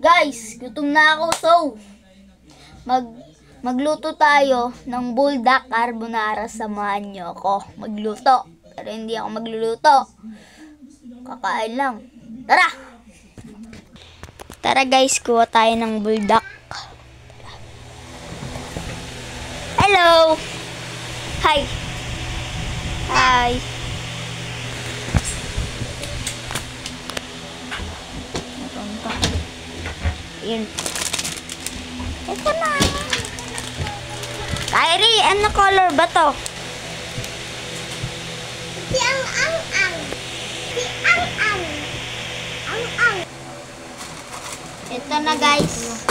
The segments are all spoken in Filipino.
Guys, gutom na ako. So, magluto tayo ng buldak carbonara. Samahan nyo ako magluto. Pero hindi ako magluluto. Kakain lang. Tara! Tara guys, kuha tayo ng buldak. Hello! Hi! Hi! Yun. Ito na. Kyrie, ano color ba to? Si ang. Si ang. Ang. Ito na guys.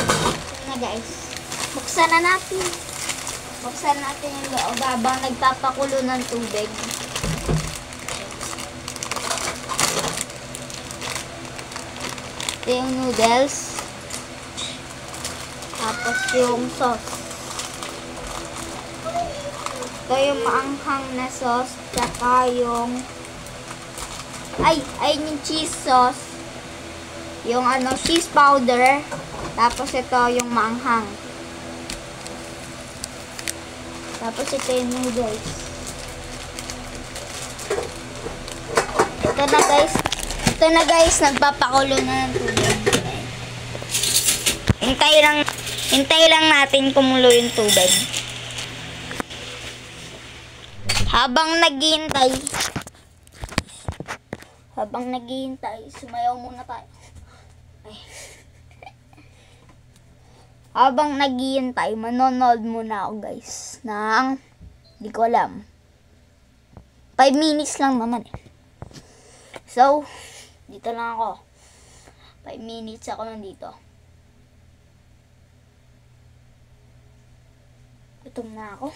Buksan na natin. Buksan natin yung loob habang nagpapakulo ng tubig. Ito yung noodles. Tapos yung sauce. Ito yung maanghang na sauce. Tsaka yung yung cheese sauce. Yung cheese powder. Tapos ito yung maanghang. Tapos ito yung noodles. Ito na guys, nagpapakulo na ng tubig. Hintay lang natin kumulo yung tubig. Habang naghihintay, sumayaw muna tayo. Habang naghihintay, manonood muna ako guys ng, di ko alam, 5 minutes lang naman eh. So, dito lang ako. 5 minutes ako nandito. Gutom na ako.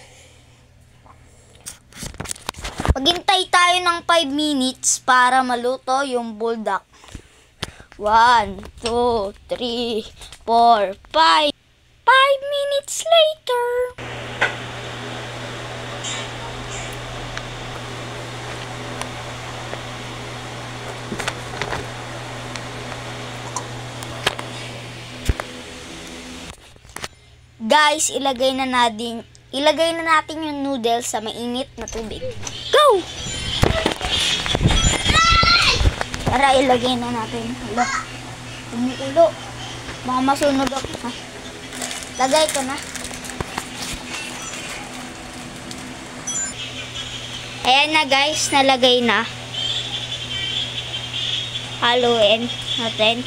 Maghintay tayo ng 5 minutes para maluto yung buldak. 1, 2, 3, 4, 5. 5 minutes later. Guys, ilagay na natin yung noodles sa mainit na tubig. Go! Tara, ilagay na natin. Hala, umuulo. Baka masunog ako. Ha? Lagay ko na. Ayan na guys, nalagay na. Haluin natin.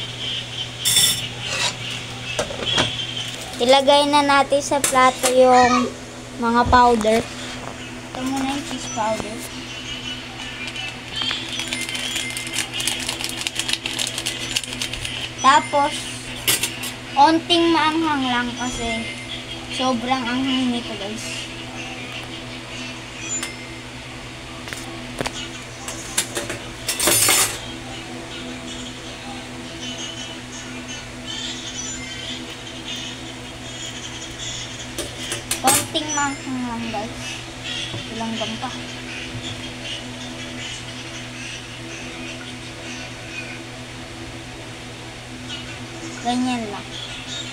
Ilagay na natin sa plato yung mga powder. Ito muna yung cheese powder. Tapos, onting maanghang lang kasi sobrang anghang nito guys. Konting maanghang lang guys. Ilang gampa. Ganyan lang.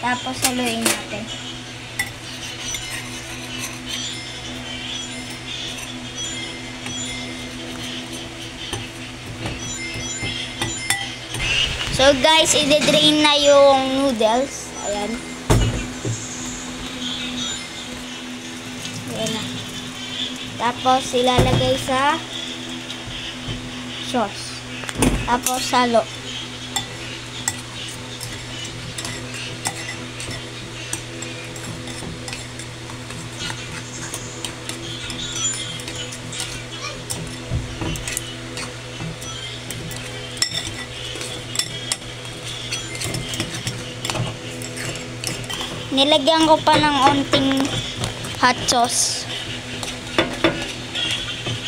Tapos haluin natin. So guys, i-drain na yung noodles. Ayan. Ayan na. Tapos ilalagay sa sauce. Tapos halo. Nilagyan ko pa ng onting hot sauce.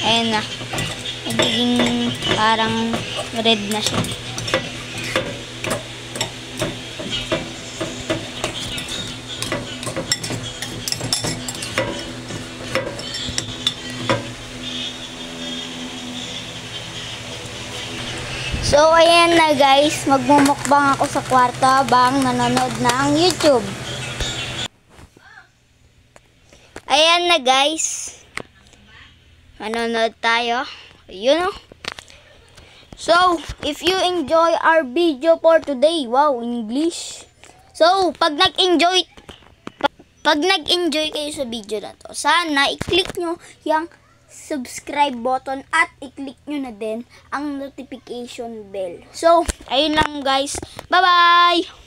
Ayan na. Nagiging parang red na siya. So So, ayan na guys. Magmumukbang ako sa kwarto habang nanonood ng YouTube. Ayan na guys. Manonood tayo. Ayun o. So, if you enjoy our video for today, wow, English. So, pag nag-enjoy kayo sa video na to, sana i-click nyo yung subscribe button at i-click nyo na din ang notification bell. So, ayun lang guys. Bye-bye!